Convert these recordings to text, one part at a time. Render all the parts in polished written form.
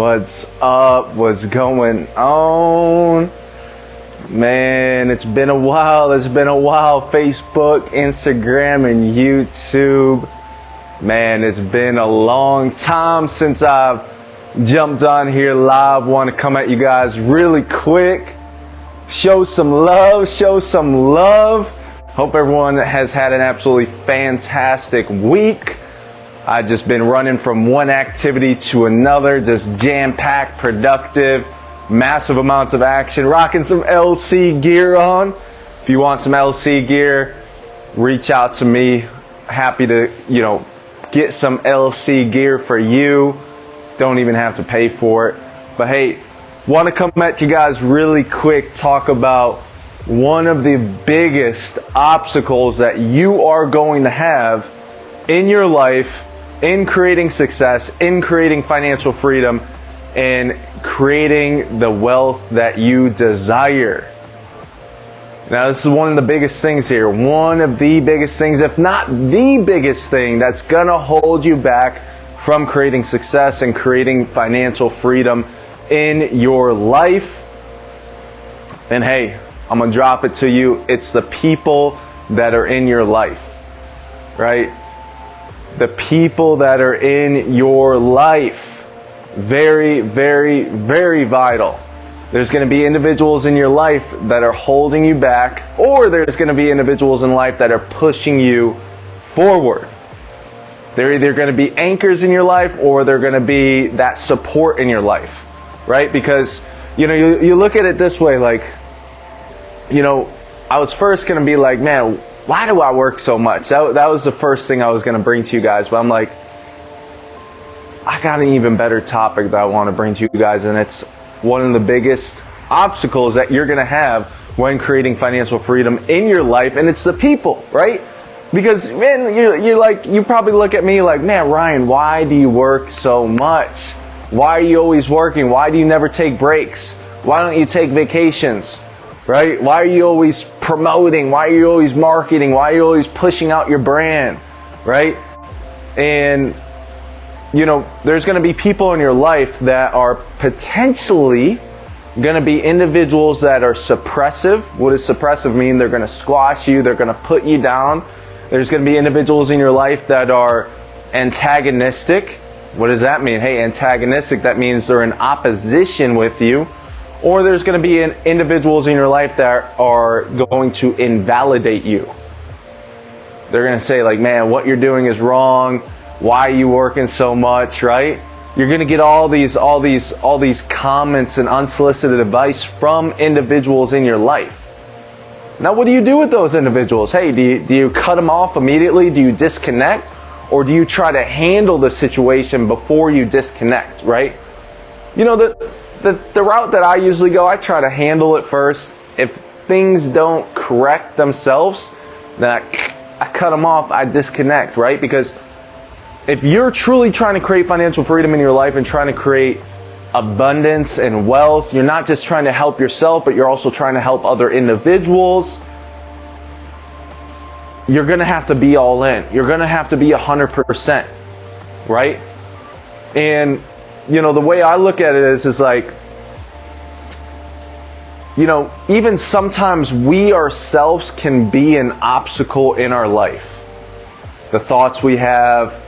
What's up? What's going on? Man, it's been a while. Facebook, Instagram, and YouTube. Man, it's been a long time since I've jumped on here live. Want to come at you guys really quick. Show some love. Hope everyone has had an absolutely fantastic week. I've just been running from one activity to another, just jam-packed, productive, massive amounts of action, rocking some LC gear on. If you want some LC gear, reach out to me. Happy to, get some LC gear for you. Don't even have to pay for it. But hey, want to come at you guys really quick, talk about one of the biggest obstacles that you are going to have in your life, in creating success, in creating financial freedom, and creating the wealth that you desire. Now, this is one of the biggest things here. One of the biggest things, if not the biggest thing, that's gonna hold you back from creating success and creating financial freedom in your life. And hey, I'm gonna drop it to you. It's the people that are in your life, right? The people that are in your life. Very, very, very vital. There's going to be individuals in your life that are holding you back, or there's going to be individuals in life that are pushing you forward. They're either going to be anchors in your life, or they're going to be that support in your life, right? Because, you look at it this way, like, I was first going to be like, man, why do I work so much? That was the first thing I was going to bring to you guys. But I'm like, I got an even better topic that I want to bring to you guys. And it's one of the biggest obstacles that you're going to have when creating financial freedom in your life. And it's the people, right? Because, man, you probably look at me like, man, Ryan, why do you work so much? Why are you always working? Why do you never take breaks? Why don't you take vacations? Right? Why are you always promoting? Why are you always marketing? Why are you always pushing out your brand? Right? And, there's going to be people in your life that are potentially going to be individuals that are suppressive. What does suppressive mean? They're going to squash you. They're going to put you down. There's going to be individuals in your life that are antagonistic. What does that mean? Hey, antagonistic, that means they're in opposition with you. Or there's going to be individuals in your life that are going to invalidate you. They're going to say like, man, what you're doing is wrong. Why are you working so much, right? You're going to get all these comments and unsolicited advice from individuals in your life. Now, what do you do with those individuals? Hey, do you cut them off immediately? Do you disconnect? Or do you try to handle the situation before you disconnect, right? The route that I usually go, I try to handle it first. If things don't correct themselves, then I cut them off, I disconnect, right? Because if you're truly trying to create financial freedom in your life and trying to create abundance and wealth, you're not just trying to help yourself, but you're also trying to help other individuals. You're going to have to be all in. You're going to have to be 100%, right? And the way I look at it is like, even sometimes we ourselves can be an obstacle in our life. The thoughts we have,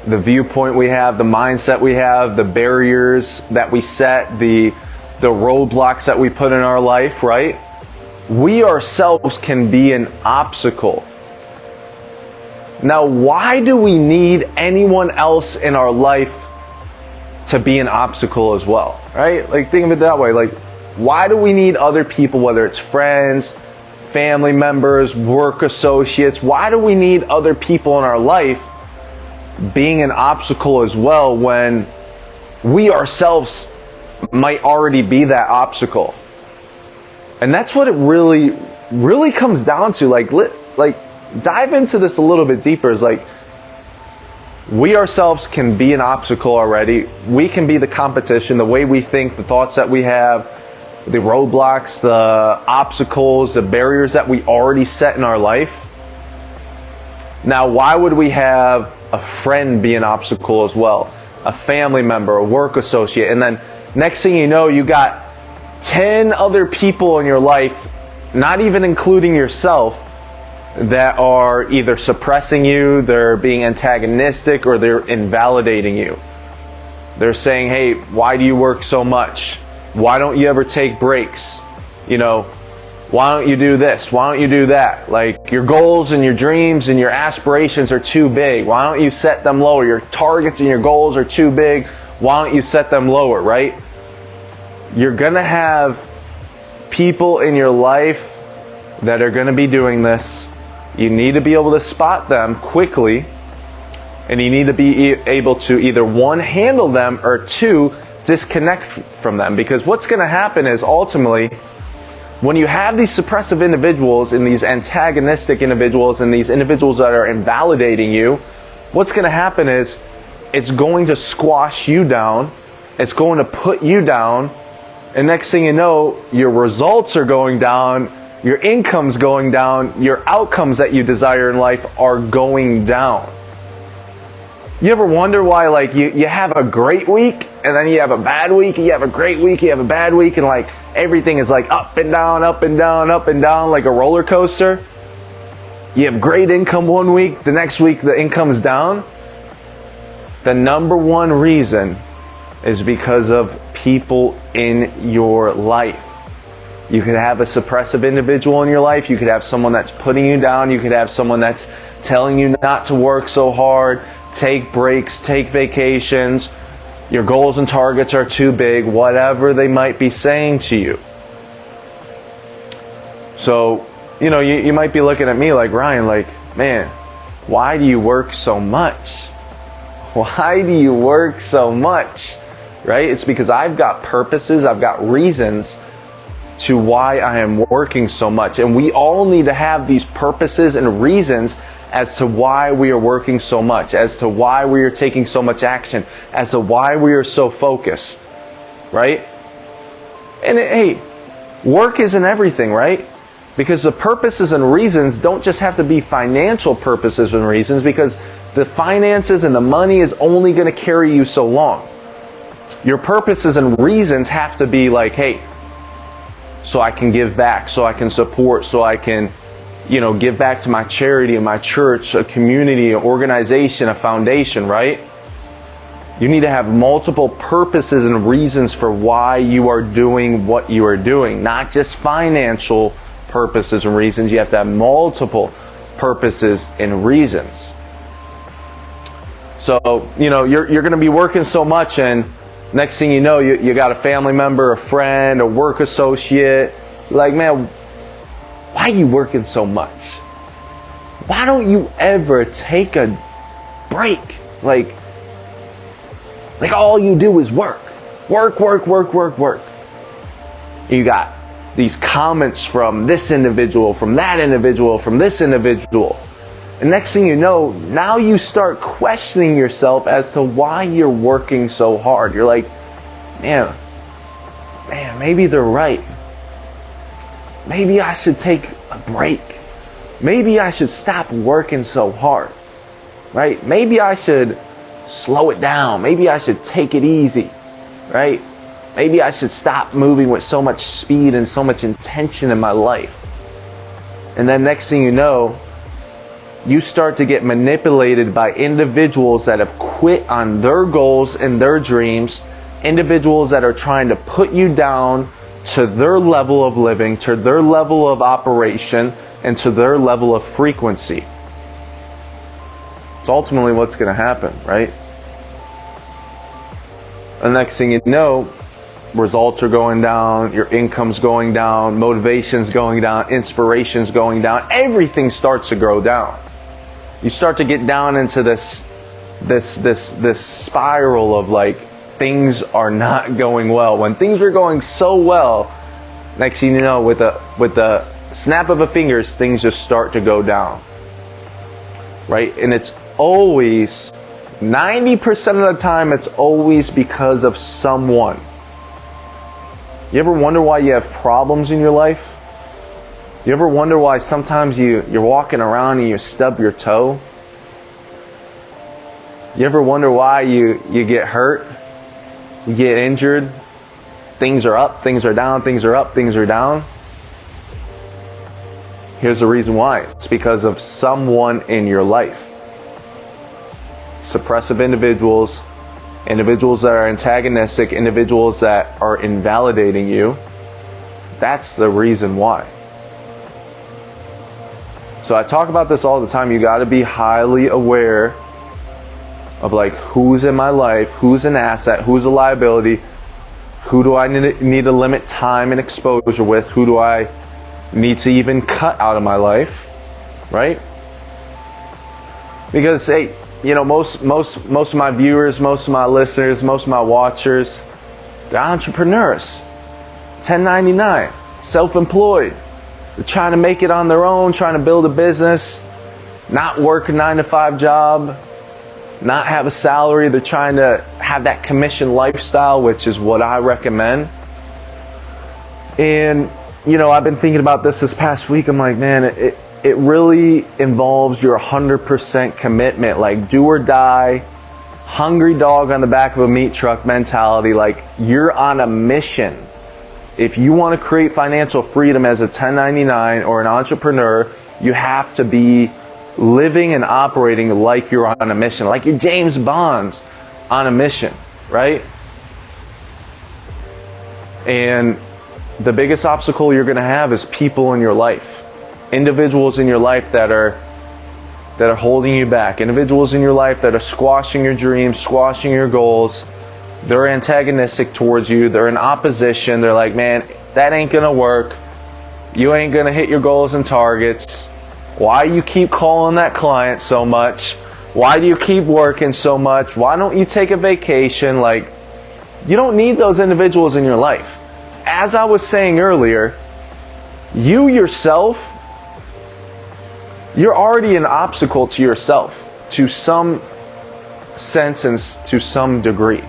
the viewpoint we have, the mindset we have, the barriers that we set, the roadblocks that we put in our life, right? We ourselves can be an obstacle. Now, why do we need anyone else in our life to be an obstacle as well, right? Like, think of it that way. Like, why do we need other people, whether it's friends, family members, work associates? Why do we need other people in our life being an obstacle as well when we ourselves might already be that obstacle? And that's what it really, really comes down to. Like dive into this a little bit deeper. Is like, we ourselves can be an obstacle already. We can be the competition, the way we think, the thoughts that we have, the roadblocks, the obstacles, the barriers that we already set in our life. Now, why would we have a friend be an obstacle as well? a family member, a work associate, and then next thing you know, you got 10 other people in your life, not even including yourself, that are either suppressing you, they're being antagonistic, or they're invalidating you. They're saying, hey, why do you work so much? Why don't you ever take breaks? You know, why don't you do this? Why don't you do that? Like, your goals and your dreams and your aspirations are too big. Why don't you set them lower? Your targets and your goals are too big. Why don't you set them lower, right? You're going to have people in your life that are going to be doing this. You need to be able to spot them quickly, and you need to be able to either, one, handle them, or two, disconnect from them. Because what's going to happen is, ultimately, when you have these suppressive individuals and these antagonistic individuals and these individuals that are invalidating you, what's going to happen is it's going to squash you down. It's going to put you down. And next thing you know, your results are going down. Your income's going down. Your outcomes that you desire in life are going down. You ever wonder why, like, you have a great week, and then you have a bad week, and you have a great week, you have a bad week, and like everything is like up and down, up and down, up and down, like a roller coaster? You have great income one week, the next week the income is down. The number one reason is because of people in your life. You could have a suppressive individual in your life. You could have someone that's putting you down. You could have someone that's telling you not to work so hard, take breaks, take vacations. Your goals and targets are too big, whatever they might be saying to you. So, you know, you might be looking at me like, Ryan, like, man, why do you work so much? Why do you work so much? Right? It's because I've got purposes, I've got reasons to why I am working so much. And we all need to have these purposes and reasons as to why we are working so much, as to why we are taking so much action, as to why we are so focused, right? And hey, work isn't everything, right? Because the purposes and reasons don't just have to be financial purposes and reasons, because the finances and the money is only going to carry you so long. Your purposes and reasons have to be like, hey, so I can give back, so I can support, so I can, you know, give back to my charity, my church, a community, an organization, a foundation, right? You need to have multiple purposes and reasons for why you are doing what you are doing, not just financial purposes and reasons. You have to have multiple purposes and reasons. So, you know, you're going to be working so much, and next thing you know, you got a family member, a friend, a work associate. Like, man, why are you working so much? Why don't you ever take a break? Like all you do is work. Work, work, work, work, work. You got these comments from this individual, from that individual, from this individual. And next thing you know, now you start questioning yourself as to why you're working so hard. You're like, man, maybe they're right. Maybe I should take a break. Maybe I should stop working so hard, right? Maybe I should slow it down. Maybe I should take it easy, right? Maybe I should stop moving with so much speed and so much intention in my life. And then next thing you know, you start to get manipulated by individuals that have quit on their goals and their dreams, individuals that are trying to put you down to their level of living, to their level of operation, and to their level of frequency. It's ultimately what's going to happen, right? The next thing you know, results are going down, your income's going down, motivation's going down, inspiration's going down, everything starts to go down. You start to get down into this spiral of like, things are not going well. When things were going so well, next thing you know, with the snap of a fingers, things just start to go down, right? And it's always, 90% of the time, it's always because of someone. You ever wonder why you have problems in your life? You ever wonder why sometimes you're walking around and you stub your toe? You ever wonder why you get hurt? You get injured? Things are up, things are down, things are up, things are down. Here's the reason why. It's because of someone in your life. Suppressive individuals, individuals that are antagonistic, individuals that are invalidating you. That's the reason why. So I talk about this all the time. You got to be highly aware of like who's in my life, who's an asset, who's a liability, who do I need to limit time and exposure with, who do I need to even cut out of my life, right? Because hey, you know, most of my viewers, most of my listeners, most of my watchers, they're entrepreneurs, 1099, self-employed. They're trying to make it on their own, trying to build a business, not work a 9-to-5 job, not have a salary. They're trying to have that commission lifestyle, which is what I recommend. And, you know, I've been thinking about this past week. I'm like, man, it really involves your 100% commitment, like do or die, hungry dog on the back of a meat truck mentality. Like you're on a mission. If you want to create financial freedom as a 1099 or an entrepreneur, you have to be living and operating like you're on a mission, like you're James Bond's on a mission, right? And the biggest obstacle you're going to have is people in your life, individuals in your life that are holding you back, individuals in your life that are squashing your dreams, squashing your goals. They're antagonistic towards you. They're in opposition. They're like, man, that ain't going to work. You ain't going to hit your goals and targets. Why you keep calling that client so much? Why do you keep working so much? Why don't you take a vacation? Like, you don't need those individuals in your life. As I was saying earlier, you yourself, you're already an obstacle to yourself to some sense and to some degree.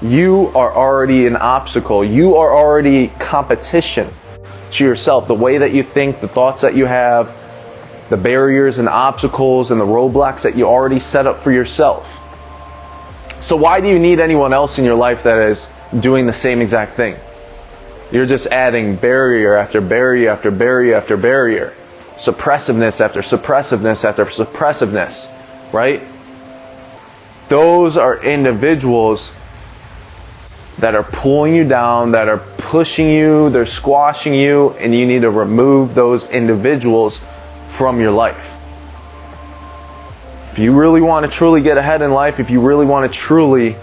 You are already an obstacle. You are already competition to yourself. The way that you think, the thoughts that you have, the barriers and obstacles and the roadblocks that you already set up for yourself. So why do you need anyone else in your life that is doing the same exact thing? You're just adding barrier after barrier after barrier after barrier. Suppressiveness after suppressiveness after suppressiveness, right? Those are individuals that are pulling you down, that are pushing you, they're squashing you, and you need to remove those individuals from your life. If you really want to truly get ahead in life, if you really want to truly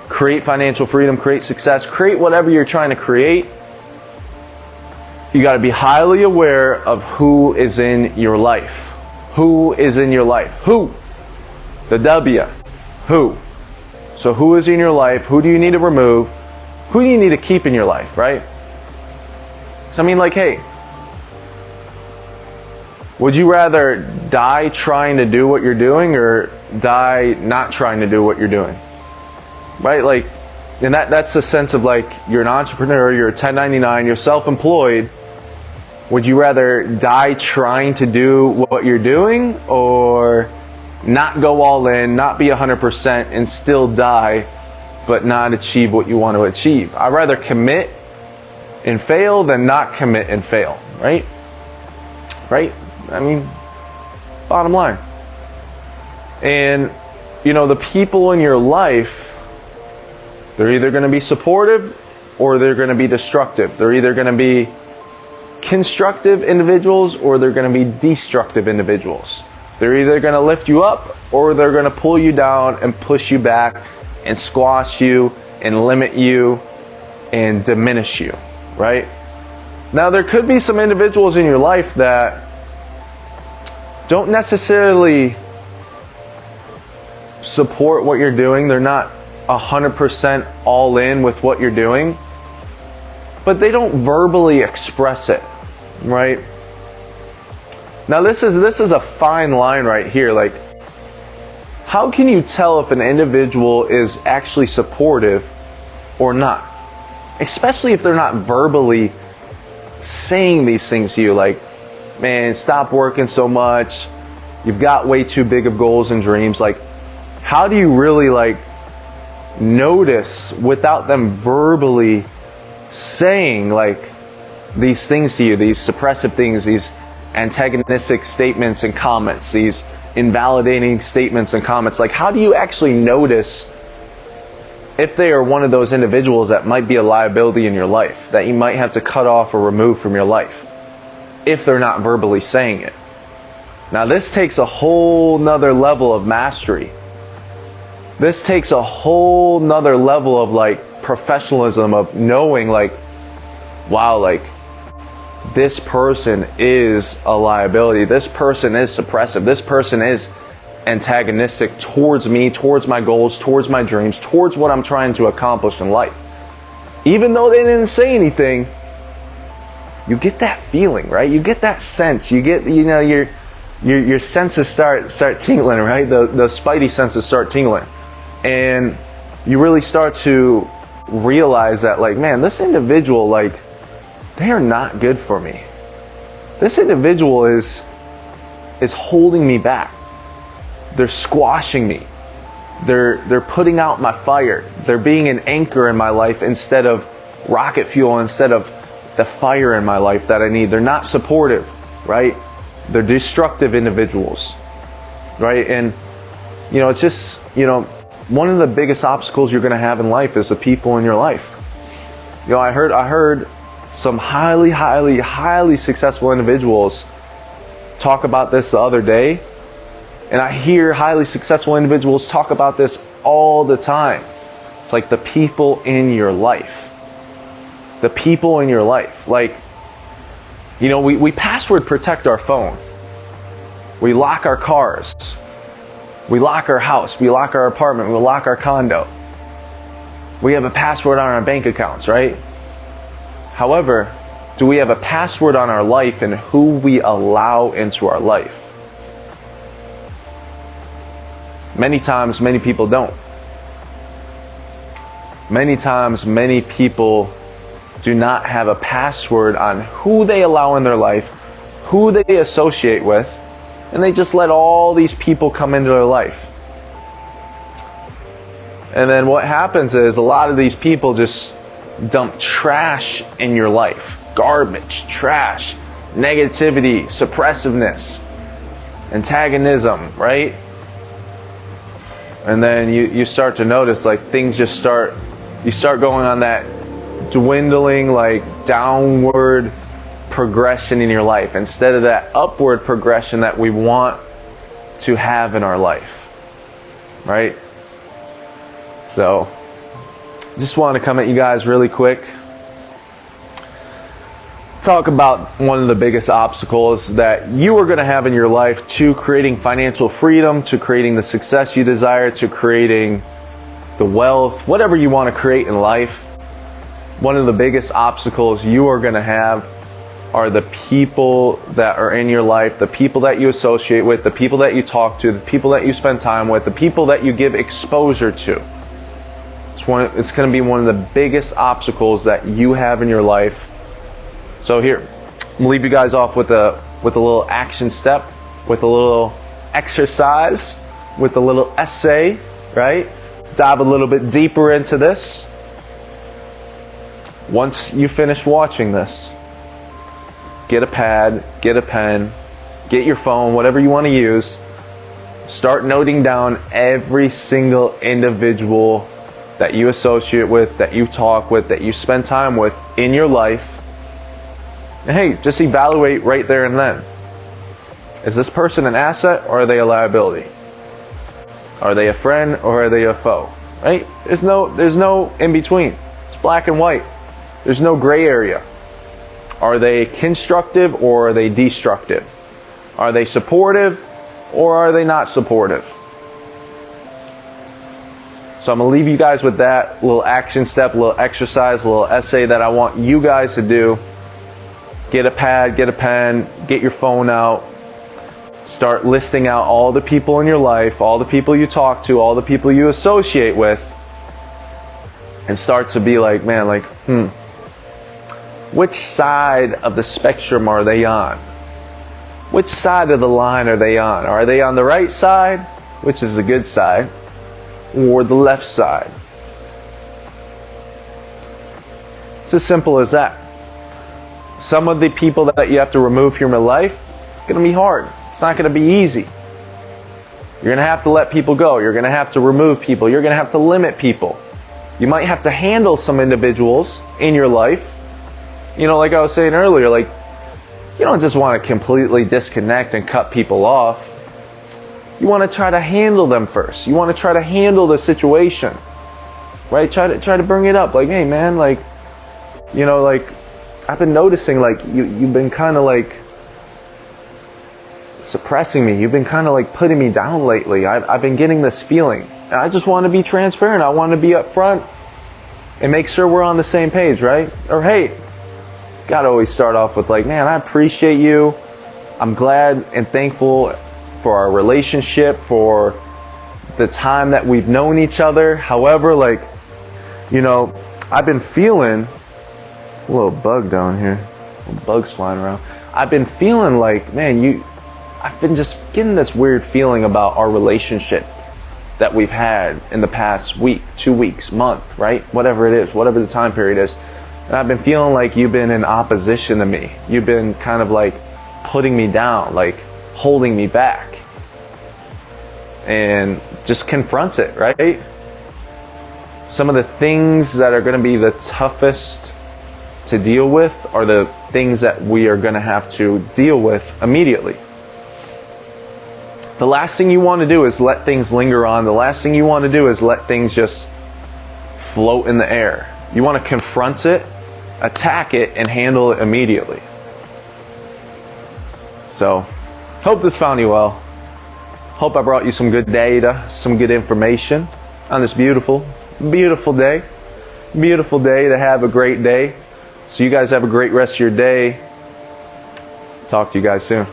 create financial freedom, create success, create whatever you're trying to create, you got to be highly aware of who is in your life. Who is in your life? Who? The W. Who? So who is in your life? Who do you need to remove? Who do you need to keep in your life, right? So I mean, like, hey, would you rather die trying to do what you're doing or die not trying to do what you're doing? Right? Like, and that's the sense of like, you're an entrepreneur, you're a 1099, you're self-employed. Would you rather die trying to do what you're doing or not go all in, not be 100% and still die, but not achieve what you want to achieve? I'd rather commit and fail than not commit and fail, right? Right? I mean, bottom line. And, you know, the people in your life, they're either going to be supportive or they're going to be destructive. They're either going to be constructive individuals or they're going to be destructive individuals. They're either going to lift you up or they're going to pull you down and push you back and squash you and limit you and diminish you, right? Now, there could be some individuals in your life that don't necessarily support what you're doing. They're not 100% all in with what you're doing, but they don't verbally express it, right? Now this is a fine line right here. Like, how can you tell if an individual is actually supportive or not? Especially if they're not verbally saying these things to you, like, man, stop working so much. You've got way too big of goals and dreams. Like, How do you really like notice without them verbally saying like these things to you, these suppressive things, these antagonistic statements and comments, these invalidating statements and comments? Like, how do you actually notice if they are one of those individuals that might be a liability in your life, that you might have to cut off or remove from your life, if they're not verbally saying it? Now, this takes a whole nother level of mastery. This takes a whole nother level of like professionalism, of knowing like, wow, like this person is a liability. This person is suppressive. This person is antagonistic towards me, towards my goals, towards my dreams, towards what I'm trying to accomplish in life. Even though they didn't say anything, you get that feeling, right? You get that sense. You get, you know, your senses start tingling, right? The spidey senses start tingling. And you really start to realize that, like, man, this individual, like, they are not good for me. This individual is holding me back. They're squashing me. They're putting out my fire. They're being an anchor in my life instead of rocket fuel, instead of the fire in my life that I need. They're not supportive, right? They're destructive individuals, right? And, you know, it's just, you know, one of the biggest obstacles you're going to have in life is the people in your life. You know, I heard some highly successful individuals talk about this the other day. And I hear highly successful individuals talk about this all the time. It's like the people in your life. The people in your life. Like, you know, we password protect our phone. We lock our cars. We lock our house. We lock our apartment. We lock our condo. We have a password on our bank accounts, right? However, do we have a password on our life and who we allow into our life? Many times, many people don't. Many times, many people do not have a password on who they allow in their life, who they associate with, and they just let all these people come into their life. And then what happens is a lot of these people just dump trash in your life. Garbage, trash, negativity, suppressiveness, antagonism, right? And then you start to notice like things just you start going on that dwindling, like downward progression in your life instead of that upward progression that we want to have in our life, right? So just want to come at you guys really quick, talk about one of the biggest obstacles that you are going to have in your life to creating financial freedom, to creating the success you desire, to creating the wealth, whatever you want to create in life. One of the biggest obstacles you are going to have are the people that are in your life, the people that you associate with, the people that you talk to, the people that you spend time with, the people that you give exposure to. It's going to be one of the biggest obstacles that you have in your life. So here, I'm leave you guys off with a little action step, with a little exercise, with a little essay, right? Dive a little bit deeper into this. Once you finish watching this, get a pad, get a pen, get your phone, whatever you want to use. Start noting down every single individual that you associate with, that you talk with, that you spend time with in your life. And hey, just evaluate right there and then. Is this person an asset or are they a liability? Are they a friend or are they a foe? Right? There's no in between. It's black and white. There's no gray area. Are they constructive or are they destructive? Are they supportive or are they not supportive? So I'm going to leave you guys with that little action step, little exercise, little essay that I want you guys to do. Get a pad, get a pen, get your phone out. Start listing out all the people in your life, all the people you talk to, all the people you associate with. And start to be like, man, like, which side of the spectrum are they on? Which side of the line are they on? Are they on the right side, which is the good side? or the left side. It's as simple as that. Some of the people that you have to remove from your life, it's going to be hard. It's not going to be easy. You're going to have to let people go. You're going to have to remove people. You're going to have to limit people. You might have to handle some individuals in your life. You know, like I was saying earlier, like, you don't just want to completely disconnect and cut people off. You want to try to handle them first. You want to try to handle the situation, right? Try to bring it up. Like, hey, man, like, you know, like, I've been noticing, like, you've been kind of like suppressing me. You've been kind of like putting me down lately. I've been getting this feeling, and I just want to be transparent. I want to be upfront and make sure we're on the same page, right? Or, hey, gotta always start off with like, man, I appreciate you. I'm glad and thankful for our relationship, for the time that we've known each other. However, like, you know, I've been feeling a little bug down here, little bugs flying around. I've been feeling like, man, I've been just getting this weird feeling about our relationship that we've had in the past week, 2 weeks, month, right? Whatever it is, whatever the time period is. And I've been feeling like you've been in opposition to me. You've been kind of like putting me down, like holding me back. And just confront it, right? Some of the things that are going to be the toughest to deal with are the things that we are going to have to deal with immediately. The last thing you want to do is let things linger on. The last thing you want to do is let things just float in the air. You want to confront it, attack it, and handle it immediately. So, hope this found you well. Hope I brought you some good data, some good information on this beautiful, beautiful day. Beautiful day to have a great day. So you guys have a great rest of your day. Talk to you guys soon.